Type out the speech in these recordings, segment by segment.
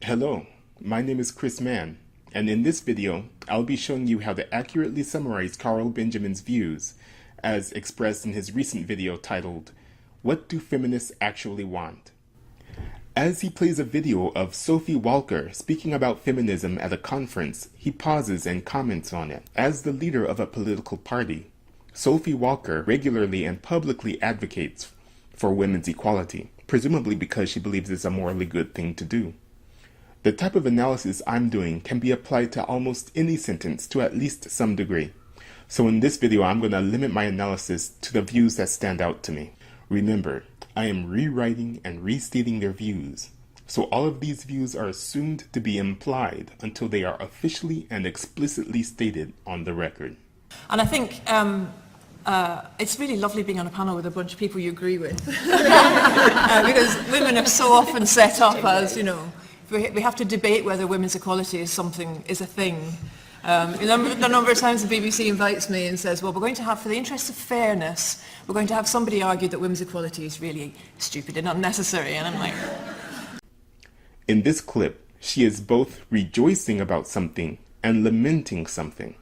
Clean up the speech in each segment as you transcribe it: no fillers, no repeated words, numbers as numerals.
Hello, my name is Chris Mann, and in this video, I'll be showing you how to accurately summarize Carl Benjamin's views, as expressed in his recent video titled, What Do Feminists Actually Want? As he plays a video of Sophie Walker speaking about feminism at a conference, he pauses and comments on it. As the leader of a political party, Sophie Walker regularly and publicly advocates for women's equality, presumably because she believes it's a morally good thing to do. The type of analysis I'm doing can be applied to almost any sentence to at least some degree. So in this video, I'm going to limit my analysis to the views that stand out to me. Remember, I am rewriting and restating their views. So all of these views are assumed to be implied until they are officially and explicitly stated on the record. And I think it's really lovely being on a panel with a bunch of people you agree with. Because women are so often set up as, we have to debate whether women's equality is a thing. The number of times the BBC invites me and says, well, we're going to have, for the interest of fairness, we're going to have somebody argue that women's equality is really stupid and unnecessary. And I'm like... In this clip, she is both rejoicing about something and lamenting something.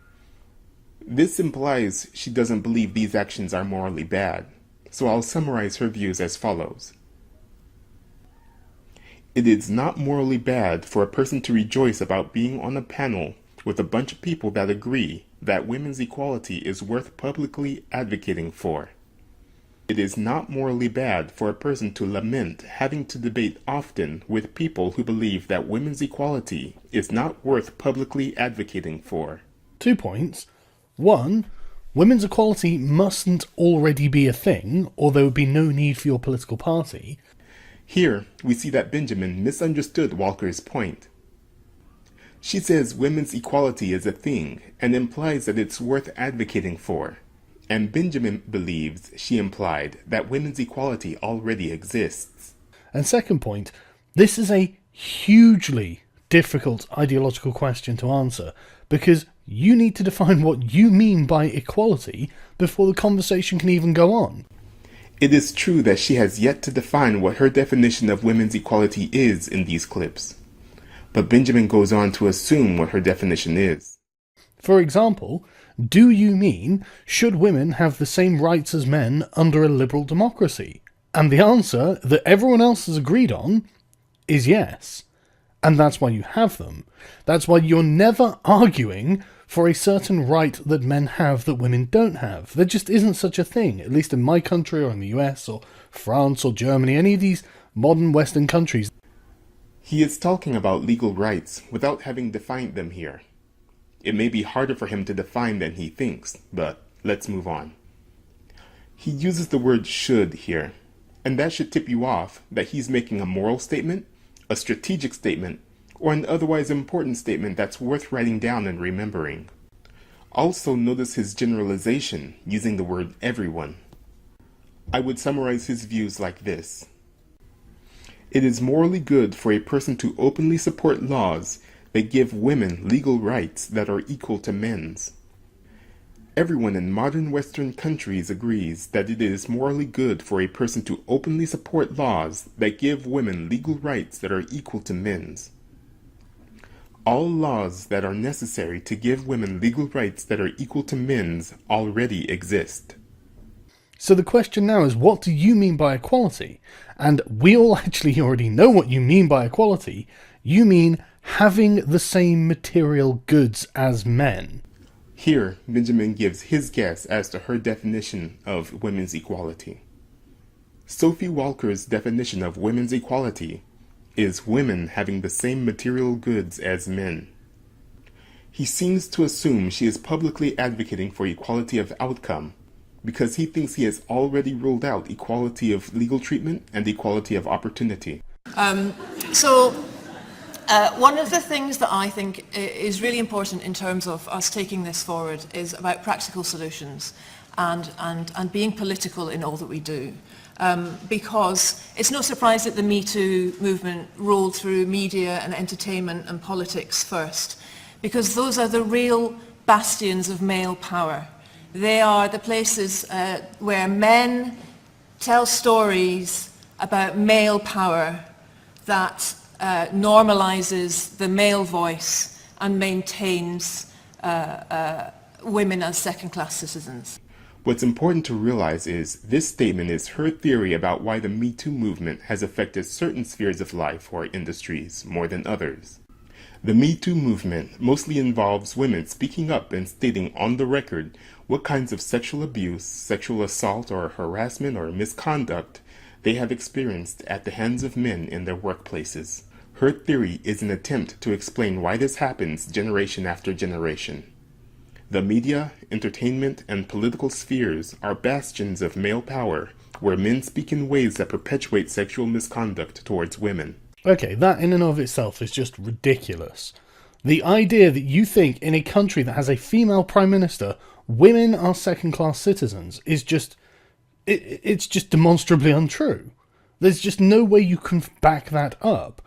This implies she doesn't believe these actions are morally bad, so I'll summarize her views as follows. It is not morally bad for a person to rejoice about being on a panel with a bunch of people that agree that women's equality is worth publicly advocating for. It is not morally bad for a person to lament having to debate often with people who believe that women's equality is not worth publicly advocating for. 2 points. 1, women's equality mustn't already be a thing, or there would be no need for your political party. Here, we see that Benjamin misunderstood Walker's point. She says women's equality is a thing and implies that it's worth advocating for. And Benjamin believes she implied that women's equality already exists. And 2nd point, this is a hugely difficult ideological question to answer, because you need to define what you mean by equality before the conversation can even go on. It is true that she has yet to define what her definition of women's equality is in these clips. But Benjamin goes on to assume what her definition is. For example, do you mean, should women have the same rights as men under a liberal democracy? And the answer that everyone else has agreed on is yes. And that's why you have them. That's why you're never arguing for a certain right that men have that women don't have. There just isn't such a thing, at least in my country or in the US or France or Germany, any of these modern Western countries. He is talking about legal rights without having defined them here. It may be harder for him to define than he thinks, but let's move on. He uses the word should here, and that should tip you off that he's making a moral statement, a strategic statement, or an otherwise important statement that's worth writing down and remembering. Also notice his generalization using the word everyone. I would summarize his views like this. It is morally good for a person to openly support laws that give women legal rights that are equal to men's. Everyone in modern Western countries agrees that it is morally good for a person to openly support laws that give women legal rights that are equal to men's. All laws that are necessary to give women legal rights that are equal to men's already exist. So the question now is, what do you mean by equality? And we all actually already know what you mean by equality. You mean having the same material goods as men. Here, Benjamin gives his guess as to her definition of women's equality. Sophie Walker's definition of women's equality is women having the same material goods as men. He seems to assume she is publicly advocating for equality of outcome because he thinks he has already ruled out equality of legal treatment and equality of opportunity. One of the things that I think is really important in terms of us taking this forward is about practical solutions and being political in all that we do. Because it's no surprise that the Me Too movement rolled through media and entertainment and politics first, because those are the real bastions of male power. They are the places where men tell stories about male power that normalizes the male voice and maintains women as second-class citizens. What's important to realize is this statement is her theory about why the Me Too movement has affected certain spheres of life or industries more than others. The Me Too movement mostly involves women speaking up and stating on the record what kinds of sexual abuse, sexual assault or harassment or misconduct they have experienced at the hands of men in their workplaces. Her theory is an attempt to explain why this happens generation after generation. The media, entertainment, and political spheres are bastions of male power, where men speak in ways that perpetuate sexual misconduct towards women. Okay, that in and of itself is just ridiculous. The idea that you think in a country that has a female prime minister, women are second-class citizens is just... it's just demonstrably untrue. There's just no way you can back that up.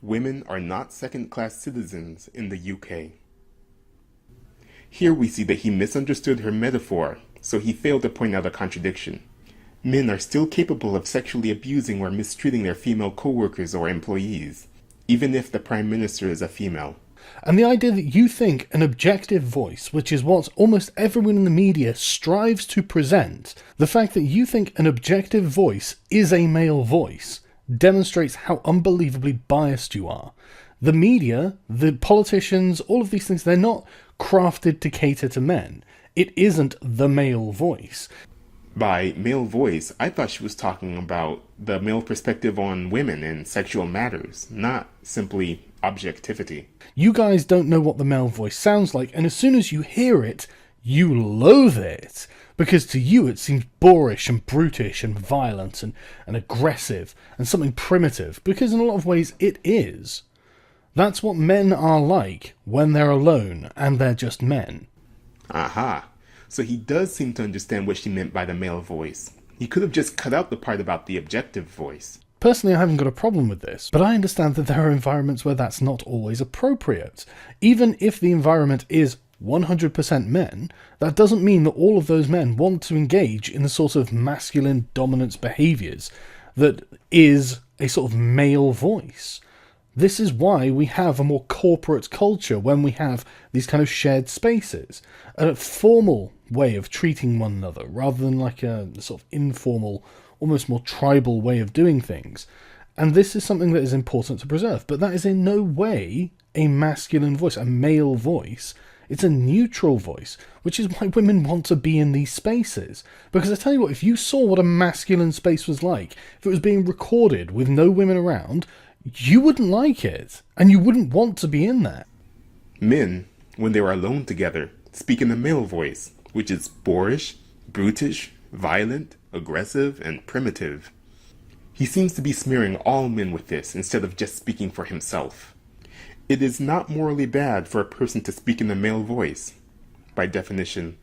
Women are not second-class citizens in the UK. Here we see that he misunderstood her metaphor, so he failed to point out a contradiction. Men are still capable of sexually abusing or mistreating their female co-workers or employees, even if the Prime Minister is a female. And the idea that you think an objective voice, which is what almost everyone in the media strives to present, the fact that you think an objective voice is a male voice, demonstrates how unbelievably biased you are. The media, the politicians, all of these things, they're not crafted to cater to men. It isn't the male voice. By male voice, I thought she was talking about the male perspective on women and sexual matters, not simply objectivity. You guys don't know what the male voice sounds like, and as soon as you hear it, you loathe it. Because to you it seems boorish and brutish and violent and aggressive and something primitive, because in a lot of ways it is. That's what men are like when they're alone and they're just men. Aha. So he does seem to understand what she meant by the male voice. He could have just cut out the part about the objective voice. Personally, I haven't got a problem with this, but I understand that there are environments where that's not always appropriate. Even if the environment is 100% men, that doesn't mean that all of those men want to engage in the sort of masculine dominance behaviours that is a sort of male voice. This is why we have a more corporate culture when we have these kind of shared spaces. A formal way of treating one another, rather than like a sort of informal, almost more tribal way of doing things. And this is something that is important to preserve. But that is in no way a masculine voice, a male voice. It's a neutral voice, which is why women want to be in these spaces. Because I tell you what, if you saw what a masculine space was like, if it was being recorded with no women around, you wouldn't like it, and you wouldn't want to be in there. Men, when they are alone together, speak in a male voice, which is boorish, brutish, violent, aggressive, and primitive. He seems to be smearing all men with this instead of just speaking for himself. It is not morally bad for a person to speak in a male voice. By definition,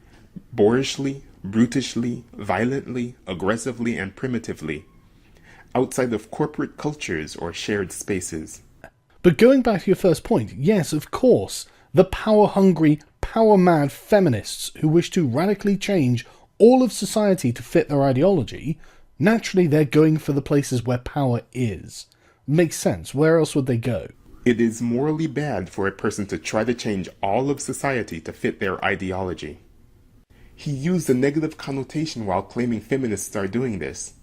boorishly, brutishly, violently, aggressively, and primitively, outside of corporate cultures or shared spaces. But going back to your first point, yes, of course, the power-hungry, power-mad feminists who wish to radically change all of society to fit their ideology, naturally they're going for the places where power is. Makes sense. Where else would they go? It is morally bad for a person to try to change all of society to fit their ideology. He used a negative connotation while claiming feminists are doing this.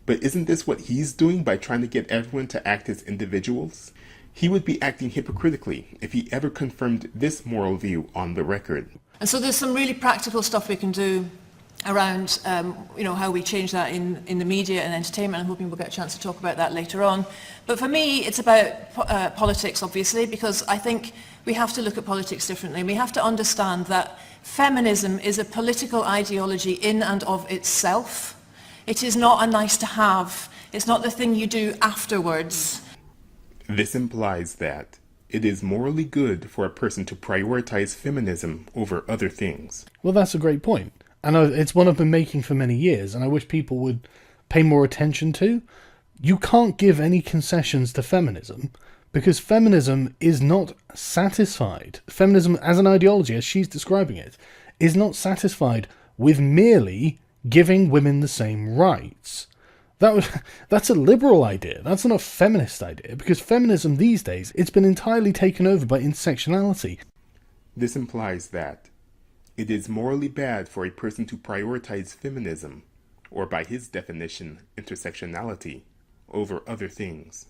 But isn't this what he's doing by trying to get everyone to act as individuals? He would be acting hypocritically if he ever confirmed this moral view on the record. And so there's some really practical stuff we can do around how we change that in the media and entertainment. I'm hoping we'll get a chance to talk about that later on. But for me, it's about politics, obviously, because I think we have to look at politics differently. We have to understand that feminism is a political ideology in and of itself. It is not a nice to have. It's not the thing you do afterwards. This implies that it is morally good for a person to prioritize feminism over other things. Well, that's a great point. And it's one I've been making for many years, and I wish people would pay more attention to. You can't give any concessions to feminism, because feminism is not satisfied. Feminism as an ideology, as she's describing it, is not satisfied with merely giving women the same rights. That's a liberal idea. That's not a feminist idea, because feminism these days, it's been entirely taken over by intersectionality. This implies that it is morally bad for a person to prioritize feminism, or by his definition, intersectionality, over other things.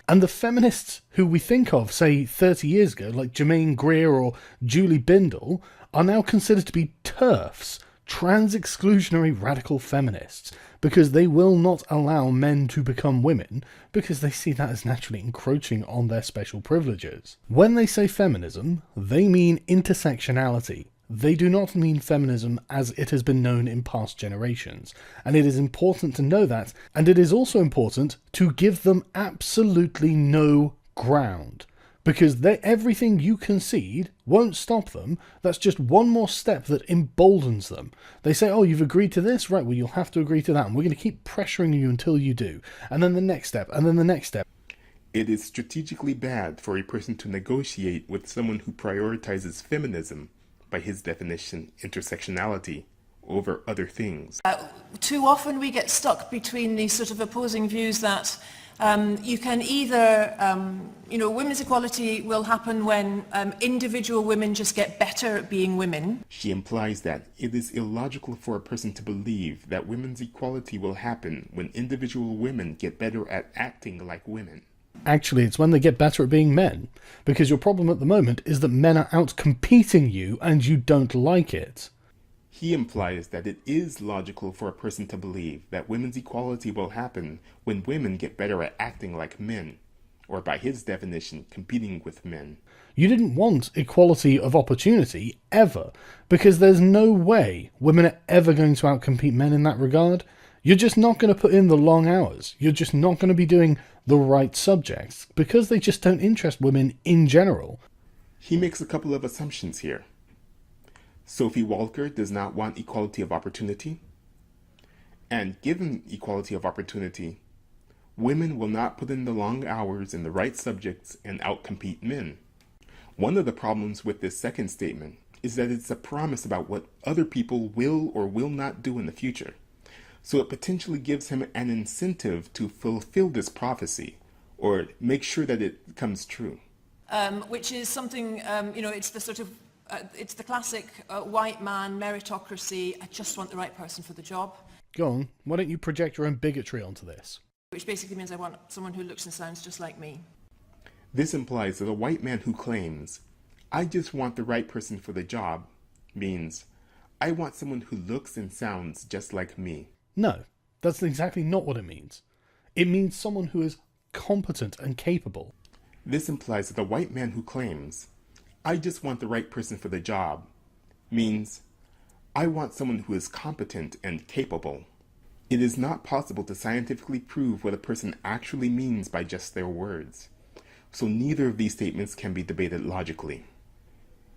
And the feminists who we think of, say, 30 years ago, like Germaine Greer or Julie Bindel, are now considered to be TERFs, trans-exclusionary radical feminists, because they will not allow men to become women, because they see that as naturally encroaching on their special privileges. When they say feminism, they mean intersectionality. They do not mean feminism as it has been known in past generations, and it is important to know that, and it is also important to give them absolutely no ground, because everything you concede won't stop them. That's just one more step that emboldens them. They say, oh, you've agreed to this? Right, well, you'll have to agree to that, and we're going to keep pressuring you until you do. And then the next step, and then the next step. It is strategically bad for a person to negotiate with someone who prioritizes feminism, by his definition, intersectionality, over other things. Too often we get stuck between these sort of opposing views that you can either, women's equality will happen when individual women just get better at being women. She implies that it is illogical for a person to believe that women's equality will happen when individual women get better at acting like women. Actually, it's when they get better at being men, because your problem at the moment is that men are out competing you and you don't like it. He implies that it is logical for a person to believe that women's equality will happen when women get better at acting like men, or by his definition, competing with men. You didn't want equality of opportunity, ever, because there's no way women are ever going to outcompete men in that regard. You're just not going to put in the long hours. You're just not going to be doing the right subjects, because they just don't interest women in general. He makes a couple of assumptions here. Sophie Walker does not want equality of opportunity. And given equality of opportunity, women will not put in the long hours in the right subjects and outcompete men. One of the problems with this second statement is that it's a promise about what other people will or will not do in the future. So it potentially gives him an incentive to fulfill this prophecy, or make sure that it comes true. Which is something, it's the sort of, it's the classic white man meritocracy. I just want the right person for the job. Go on, why don't you project your own bigotry onto this? Which basically means I want someone who looks and sounds just like me. This implies that a white man who claims, I just want the right person for the job, means, I want someone who looks and sounds just like me. No, that's exactly not what it means. It means someone who is competent and capable. This implies that the white man who claims, I just want the right person for the job, means, I want someone who is competent and capable. It is not possible to scientifically prove what a person actually means by just their words, so neither of these statements can be debated logically.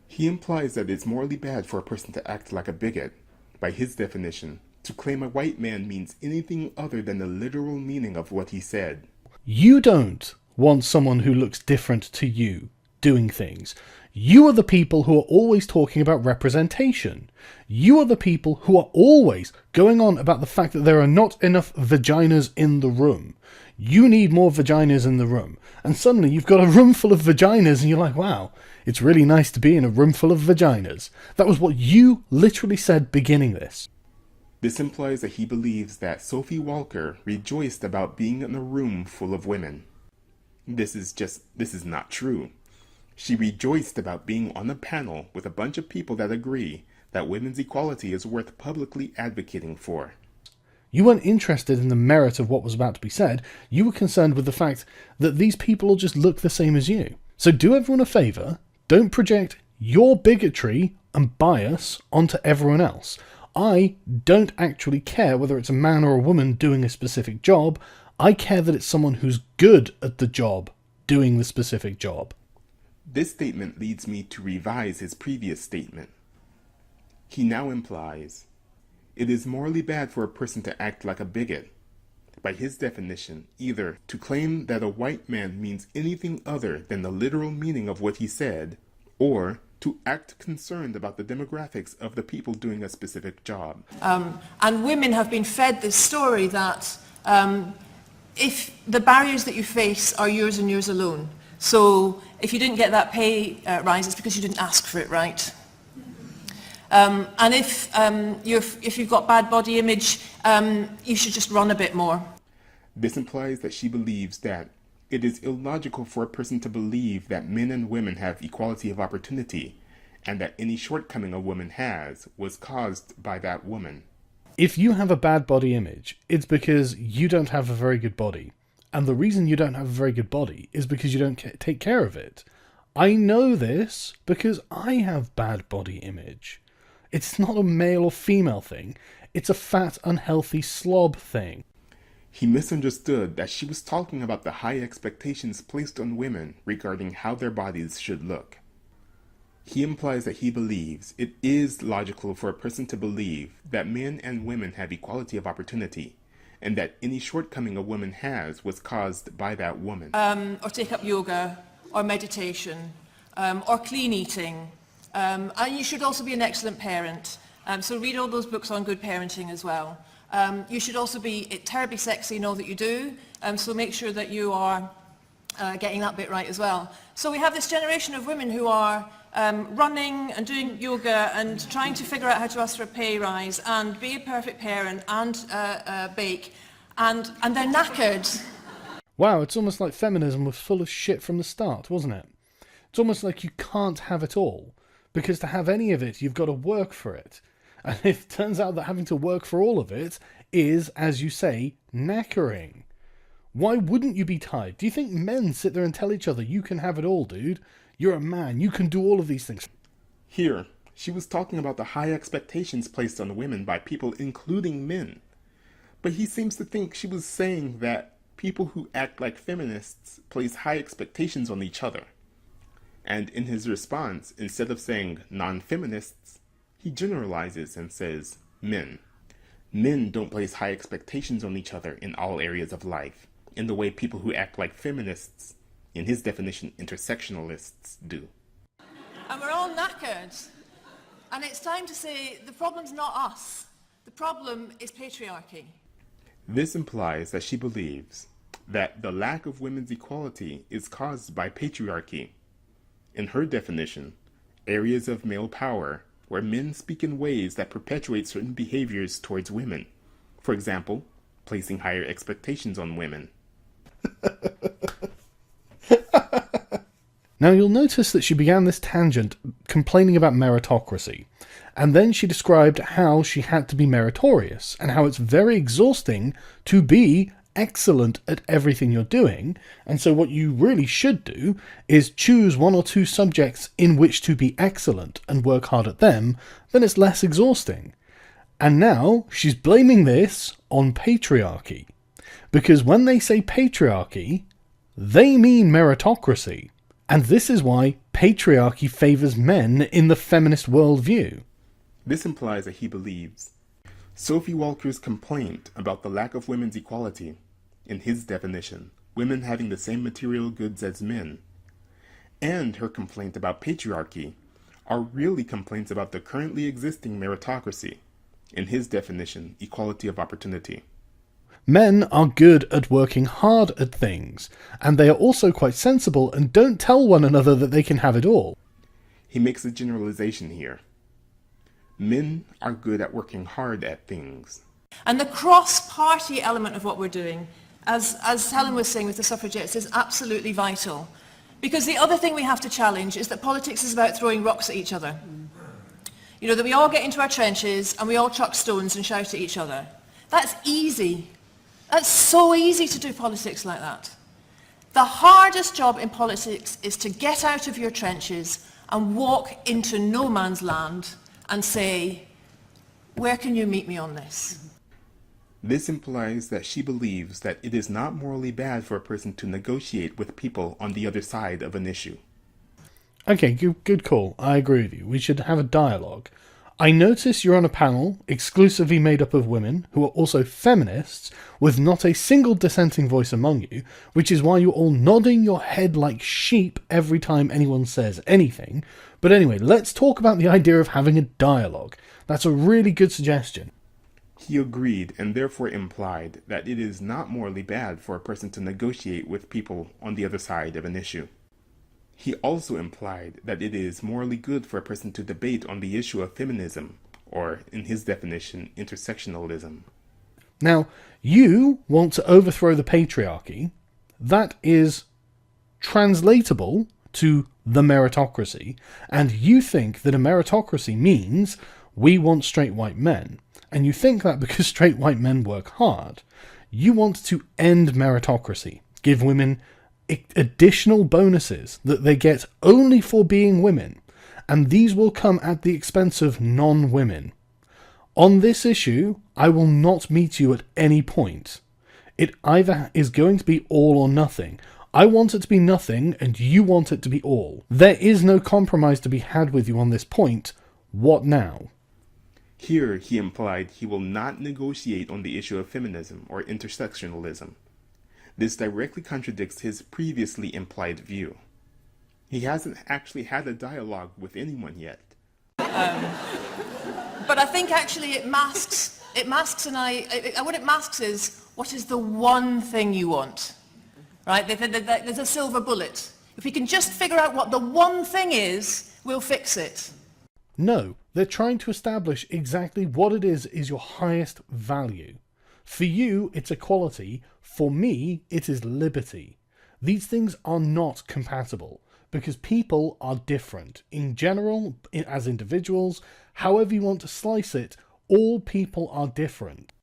He implies that it's morally bad for a person to act like a bigot, by his definition, to claim a white man means anything other than the literal meaning of what he said. You don't want someone who looks different to you doing things. You are the people who are always talking about representation. You are the people who are always going on about the fact that there are not enough vaginas in the room. You need more vaginas in the room. And suddenly you've got a room full of vaginas and you're like, wow, it's really nice to be in a room full of vaginas. That was what you literally said beginning this. This implies that he believes that Sophie Walker rejoiced about being in a room full of women. This is not true. She rejoiced about being on a panel with a bunch of people that agree that women's equality is worth publicly advocating for. You weren't interested in the merit of what was about to be said. You were concerned with the fact that these people all just look the same as you. So do everyone a favour. Don't project your bigotry and bias onto everyone else. I don't actually care whether it's a man or a woman doing a specific job. I care that it's someone who's good at the job doing the specific job. This statement leads me to revise his previous statement. He now implies, it is morally bad for a person to act like a bigot. By his definition, either to claim that a white man means anything other than the literal meaning of what he said, or to act concerned about the demographics of the people doing a specific job. And women have been fed this story that if the barriers that you face are yours and yours alone. So if you didn't get that pay rise, it's because you didn't ask for it, right? And if you've got bad body image, you should just run a bit more. This implies that she believes that it is illogical for a person to believe that men and women have equality of opportunity, and that any shortcoming a woman has was caused by that woman. If you have a bad body image, it's because you don't have a very good body. And the reason you don't have a very good body is because you don't take care of it. I know this because I have bad body image. It's not a male or female thing. It's a fat, unhealthy slob thing. He misunderstood that she was talking about the high expectations placed on women regarding how their bodies should look. He implies that he believes it is logical for a person to believe that men and women have equality of opportunity, and that any shortcoming a woman has was caused by that woman. Or take up yoga, or meditation, or clean eating. And you should also be an excellent parent. So read all those books on good parenting as well. You should also be terribly sexy in all that you do, so make sure that you are getting that bit right as well. So we have this generation of women who are running and doing yoga and trying to figure out how to ask for a pay rise and be a perfect parent and bake, and they're knackered. Wow, it's almost like feminism was full of shit from the start, wasn't it? It's almost like you can't have it all, because to have any of it, you've got to work for it. And it turns out that having to work for all of it is, as you say, knackering. Why wouldn't you be tired? Do you think men sit there and tell each other, you can have it all, dude? You're a man, you can do all of these things. Here, she was talking about the high expectations placed on women by people, including men. But he seems to think she was saying that people who act like feminists place high expectations on each other. And in his response, instead of saying non-feminists, he generalizes and says men. Men don't place high expectations on each other in all areas of life, in the way people who act like feminists, in his definition, intersectionalists, do. And we're all knackered. And it's time to say the problem's not us. The problem is patriarchy. This implies that she believes that the lack of women's equality is caused by patriarchy. In her definition, areas of male power where men speak in ways that perpetuate certain behaviors towards women. For example, placing higher expectations on women. Now you'll notice that she began this tangent complaining about meritocracy, and then she described how she had to be meritorious, and how it's very exhausting to be excellent at everything you're doing, and so what you really should do is choose one or two subjects in which to be excellent and work hard at them, then it's less exhausting. And now she's blaming this on patriarchy, because when they say patriarchy, they mean meritocracy, and this is why patriarchy favours men in the feminist worldview. This implies that he believes Sophie Walker's complaint about the lack of women's equality, in his definition, women having the same material goods as men, and her complaint about patriarchy are really complaints about the currently existing meritocracy, in his definition, equality of opportunity. Men are good at working hard at things, and they are also quite sensible and don't tell one another that they can have it all. He makes a generalization here. Men are good at working hard at things. And the cross-party element of what we're doing, as Helen was saying with the suffragettes, is absolutely vital. Because the other thing we have to challenge is that politics is about throwing rocks at each other. You know, that we all get into our trenches and we all chuck stones and shout at each other. That's easy. That's so easy to do politics like that. The hardest job in politics is to get out of your trenches and walk into no man's land and say, where can you meet me on this? This implies that she believes that it is not morally bad for a person to negotiate with people on the other side of an issue. Okay, good call. I agree with you. We should have a dialogue. I notice you're on a panel exclusively made up of women who are also feminists, with not a single dissenting voice among you, which is why you're all nodding your head like sheep every time anyone says anything. But anyway, let's talk about the idea of having a dialogue. That's a really good suggestion. He agreed and therefore implied that it is not morally bad for a person to negotiate with people on the other side of an issue. He also implied that it is morally good for a person to debate on the issue of feminism, or, in his definition, intersectionalism. Now, you want to overthrow the patriarchy. That is translatable to the meritocracy, and you think that a meritocracy means we want straight white men. And you think that because straight white men work hard, you want to end meritocracy, give women additional bonuses that they get only for being women, and these will come at the expense of non-women. On this issue, I will not meet you at any point. It either is going to be all or nothing. I want it to be nothing, and you want it to be all. There is no compromise to be had with you on this point. What now? Here, he implied he will not negotiate on the issue of feminism or intersectionalism. This directly contradicts his previously implied view. He hasn't actually had a dialogue with anyone yet. But I think actually it masks, what it masks is, what is the one thing you want? Right? There's a silver bullet. If we can just figure out what the one thing is, we'll fix it. No, they're trying to establish exactly what it is your highest value. For you, it's equality. For me, it is liberty. These things are not compatible because people are different. In general, as individuals, however you want to slice it, all people are different.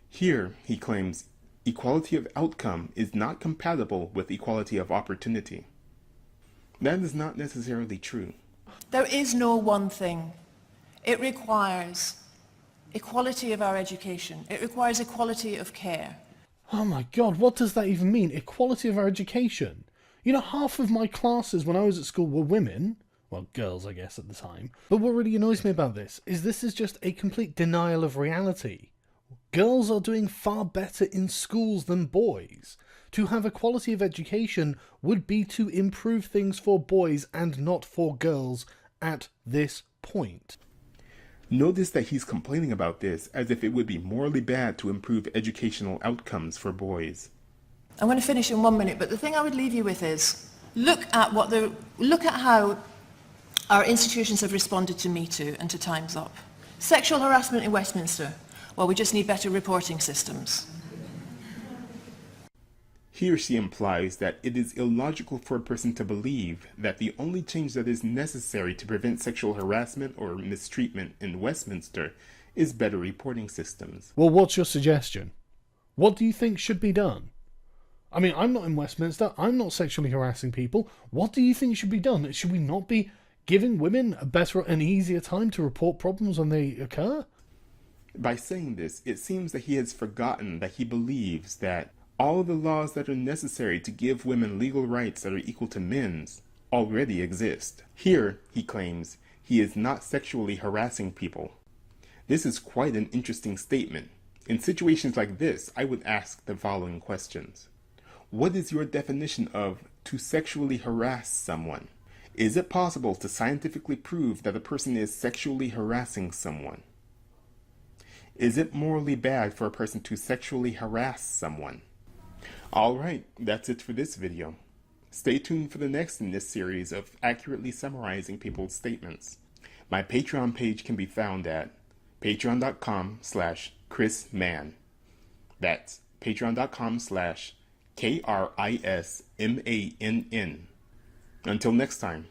Here, he claims, equality of outcome is not compatible with equality of opportunity. That is not necessarily true. There is no one thing. It requires equality of our education. It requires equality of care. Oh my God, what does that even mean? Equality of our education. You know, half of my classes when I was at school were women. Well, girls, I guess, at the time. But what really annoys me about this is just a complete denial of reality. Girls are doing far better in schools than boys. To have equality of education would be to improve things for boys and not for girls at this point. Notice that he's complaining about this as if it would be morally bad to improve educational outcomes for boys. I'm going to finish in 1 minute, but the thing I would leave you with is look at how our institutions have responded to Me Too and to Time's Up. Sexual harassment in Westminster. Well, we just need better reporting systems. Here she implies that it is illogical for a person to believe that the only change that is necessary to prevent sexual harassment or mistreatment in Westminster is better reporting systems. Well, what's your suggestion? What do you think should be done? I mean, I'm not in Westminster. I'm not sexually harassing people. What do you think should be done? Should we not be giving women a better and easier time to report problems when they occur? By saying this, it seems that he has forgotten that he believes that all of the laws that are necessary to give women legal rights that are equal to men's already exist. Here, he claims, he is not sexually harassing people. This is quite an interesting statement. In situations like this, I would ask the following questions. What is your definition of to sexually harass someone? Is it possible to scientifically prove that a person is sexually harassing someone? Is it morally bad for a person to sexually harass someone? Alright, that's it for this video. Stay tuned for the next in this series of accurately summarizing people's statements. My Patreon page can be found at patreon.com/chrismann. That's patreon.com/KRISMANN. Until next time.